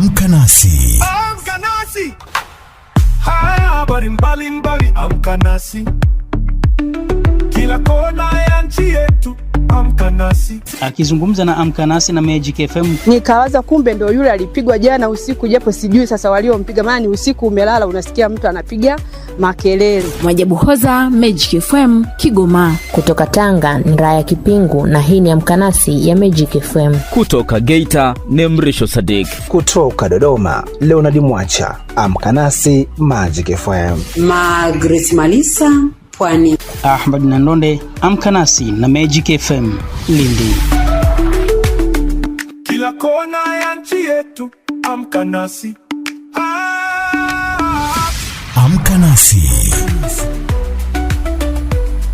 Amka nasi. Amka nasi. Haya habari mbalimbali, amka nasi. Kila kona ya nchi yetu, amka nasi. Akizungumza na Amka nasi na Magic FM, nikawaza kumbe ndio yule alipigwa jana usiku, japo sijui sasa waliompiga, maana usiku umelala unasikia mtu anapiga makelele. Mwajabu Hoza, Magic FM, Kigoma. Kutoka Tanga, Nraya Kipingu, na hii ni Amka nasi ya Magic FM. Kutoka Geita, Nemrisho Sadik. Kutoka Dodoma, Leonard Mwacha, Amka nasi Magic FM. Margaret Malisa, Pwani. Ahmad Nandonde, Amka nasi na Magic FM, Lindi. Kila kona ya nchi yetu, amka nasi. Amka nasi.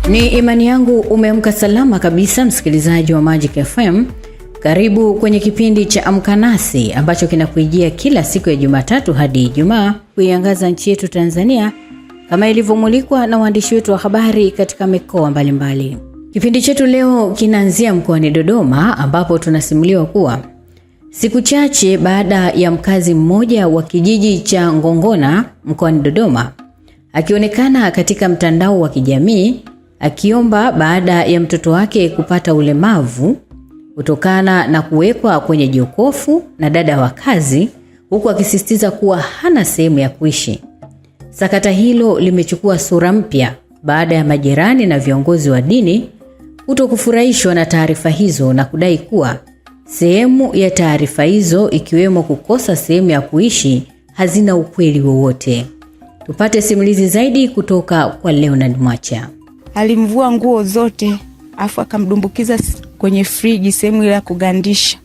Ni imani yangu umeamka salama kabisa, msikilizaji wa Magic FM. Karibu kwenye kipindi cha Amka nasi ambacho kinakujia kila siku ya Jumatatu hadi Ijumaa kuiangaza nchi yetu Tanzania kama ilivyomulikwa na waandishi wetu wa habari katika mikoa mbalimbali. Kipindi chetu leo kinaanzia mkoani Dodoma, ambapo tunasimuliwa kuwa siku chache baada ya mkazi mmoja wa kijiji cha Ngongona mkoani Dodoma akionekana katika mtandao wa kijamii akiomba baada ya mtoto wake kupata ulemavu kutokana na kuwekwa kwenye jokofu na dada wa kazi, huku akisisitiza kuwa hana sehemu ya kuishi. Sakata hilo limechukua sura mpya baada ya majirani na viongozi wa dini kutokufurahishwa na taarifa hizo na kudai kuwa sehemu ya taarifa hizo, ikiwemo kukosa sehemu ya kuishi, hazina ukweli wowote. Tupate simulizi zaidi kutoka kwa Leonard Mwacha. Alimvua nguo zote afu akamdumbukiza kwenye friji, sehemu ile ya kugandisha,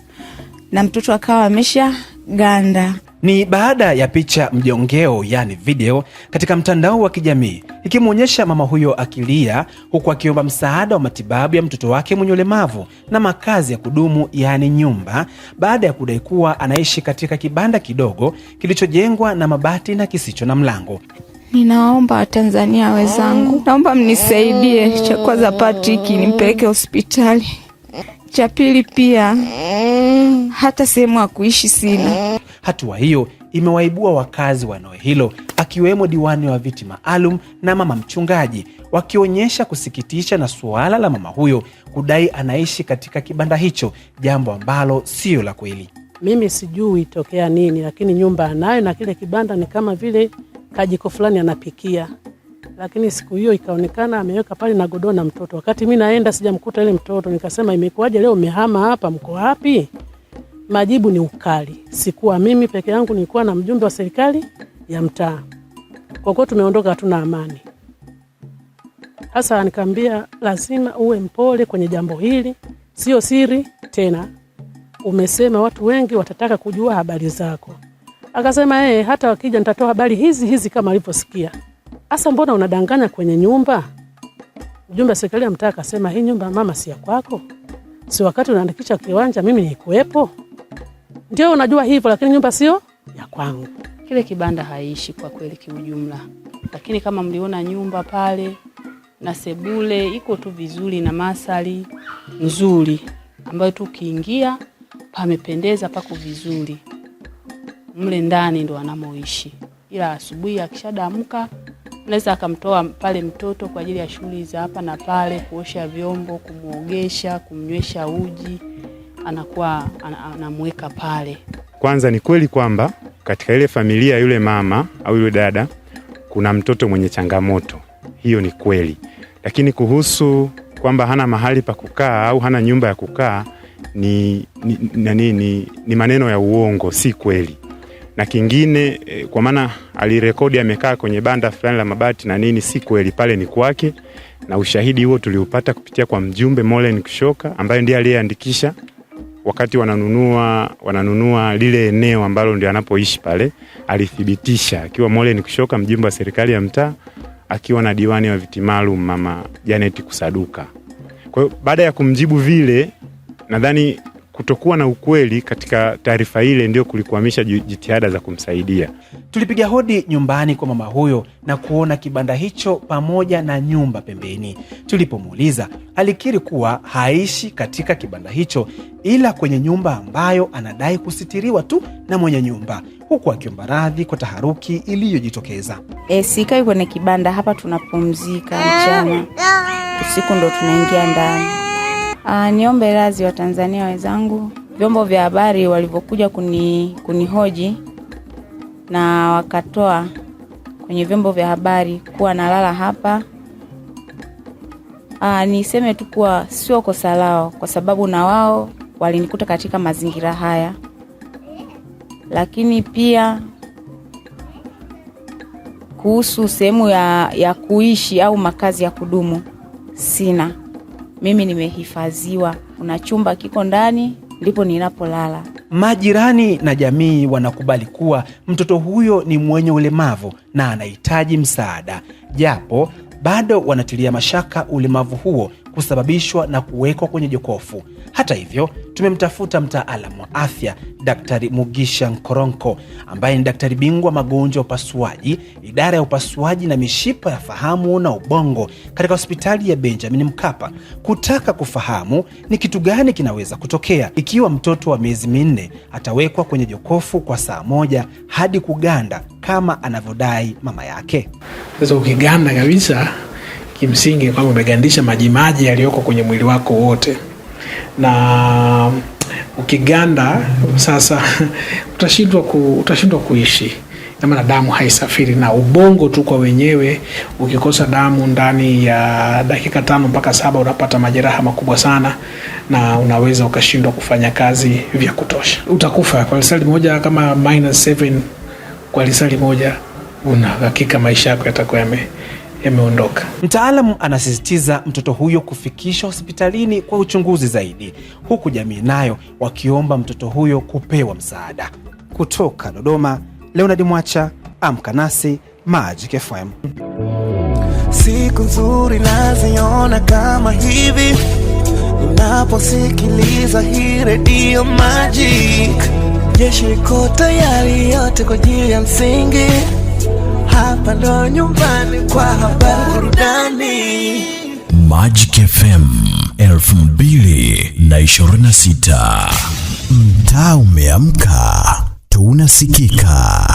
na mtoto akawa amesha ganda. Ni baada ya picha mjongeo, yani video, katika mtandao wa kijamii ikimuonyesha mama huyo akilia huku akiomba msaada wa matibabu ya mtoto wake mwenye ulemavu na makazi ya kudumu, yani nyumba, baada ya kudai kuwa anaishi katika kibanda kidogo kilichojengwa na mabati na kisicho na mlango. Ninaomba Watanzania wenzangu, naomba mnisaidie. Cha kwanza Patrick nimpeleke hospitali. Cha pili pia hata sehemu ya kuishi sina. Hatua hiyo imewaibua wakazi wa eneo hilo, akiwemo diwani wa viti maalum na mama mchungaji, wakionyesha kusikitisha na suala la mama huyo kudai anaishi katika kibanda hicho, jambo ambalo sio la kweli. Mimi sijui itokea nini, lakini nyumba anayo na kile kibanda ni kama vile kajiko fulani anapikia. Lakini siku hiyo ikaonekana ameweka pale na godoro na mtoto. Wakati mimi naenda sijamkuta ile mtoto, nikasema imekuaje leo umehama hapa, mko wapi? Majibu ni ukali. Sikuwa mimi peke yangu, nilikuwa na mjumbe wa serikali ya mtaa. Kwa kuwa tumeondoka hatuna amani. Hasa nikamwambia lazima uwe mpole kwenye jambo hili, sio siri tena. Umesema watu wengi watataka kujua habari zako. Akasema hata wakija nitatoa habari hizi kama alivyosikia. Asa mbona unadanganya kwenye nyumba? Mjumbe wa serikali ya mtaa akasema hii nyumba mama si ya kwako. Si wakati unaandikisha kiwanja mimi nilikuwepo. Ndio unajua hivyo, lakini nyumba sio ya kwangu. Kile kibanda haishi kwa kweli kiujumla. Lakini kama mliona nyumba pale na sebule iko tu vizuri na masali nzuri ambayo tu kiingia pamependeza, pako vizuri. Mle ndani ndo anamoishi. Ila asubuhi akishadaamka naweza akamtoa pale mtoto kwa ajili ya shughuli za hapa na pale, kuosha vyombo, kumuogesha, kumnywesha uji, anakuwa anamweka pale. Kwanza ni kweli kwamba katika ile familia yule mama au yule dada kuna mtoto mwenye changamoto. Hiyo ni kweli. Lakini kuhusu kwamba hana mahali pa kukaa au hana nyumba ya kukaa ni maneno ya uongo, si kweli. Na kingine kwa maana alirekodi amekaa kwenye banda fulani la mabati na nini, si kweli, pale ni kwake. Na ushahidi huo tuliupata kupitia kwa mjumbe Molen Kushoka ambaye ndiye aliyeandikisha wakati wananunua lile eneo ambalo ndio anapoishi pale. Alithibitisha akiwa Molen Kushoka, mjumbe wa serikali ya mtaa, akiwa na diwani wa viti maalum mama Janet Kusaduka. Kwa hiyo baada ya kumjibu vile, nadhani kutokuwa na ukweli katika taarifa ile ndio kulikwamisha jitihada za kumsaidia. Tulipiga hodi nyumbani kwa mama huyo na kuona kibanda hicho pamoja na nyumba pembeni. Tulipomuuliza, alikiri kuwa haishi katika kibanda hicho ila kwenye nyumba ambayo anadai kusitiriwa tu na mwenye nyumba, huku akiomba radhi kwa taharuki iliyojitokeza. Sikai kwenye kibanda hapa, tunapumzika mchana, usiku ndo tunaingia ndani. Niombe radhi wa Tanzania wenzangu, vyombo vya habari walivyokuja kunihoji na wakatoa kwenye vyombo vya habari kuwa nalala hapa. Niseme tu kuwa sio kosa lao, kwa sababu na wao walinikuta katika mazingira haya. Lakini pia kuhusu sehemu ya kuishi au makazi ya kudumu sina. Mimi nimehifadhiwa, kuna chumba kiko ndani, ndipo ninapolala. Majirani na jamii wanakubali kuwa mtoto huyo ni mwenye ulemavu na anahitaji msaada, japo bado wanatilia mashaka ulemavu huo kusababishwa na kuwekwa kwenye jokofu. Hata hivyo, tumemtafuta mtaalamu wa afya Daktari Mugisha Nkoronko, ambaye ni daktari bingwa magonjwa ya upasuaji, idara ya upasuaji na mishipa ya fahamu na ubongo katika hospitali ya Benjamin Mkapa, kutaka kufahamu ni kitu gani kinaweza kutokea ikiwa mtoto wa miezi 4 atawekwa kwenye jokofu kwa saa moja hadi kuganda kama anavyodai mama yake. Sasa ukiganda kabisa, kimsingi kwamba umegandisha majimaji yaliyoko kwenye mwili wako wote, na ukiganda sasa utashindwa kuishi, na maana damu haisafiri, na ubongo tu kwa wenyewe ukikosa damu ndani ya dakika 5 mpaka 7 unapata majeraha makubwa sana, na unaweza ukashindwa kufanya kazi vya kutosha. Utakufa kwa lisali moja, kama -7 kwa lisali moja, una hakika maisha yako yatakuwa yameondoka. Mtaalamu anasisitiza mtoto huyo kufikishwa hospitalini kwa uchunguzi zaidi, huku jamii nayo wakiomba mtoto huyo kupewa msaada. Kutoka Dodoma, Leonard Mwacha, Amka Nasi, Magic FM. Siku nzuri naziona kama hivi ninaposikiliza hii Radio Magic. Jeshi liko tayari yote kwa ajili ya msingi. Hapa ndo nyumbani kwa habari burudani. Magic FM 2026. Mtaa umeamka, tunasikika.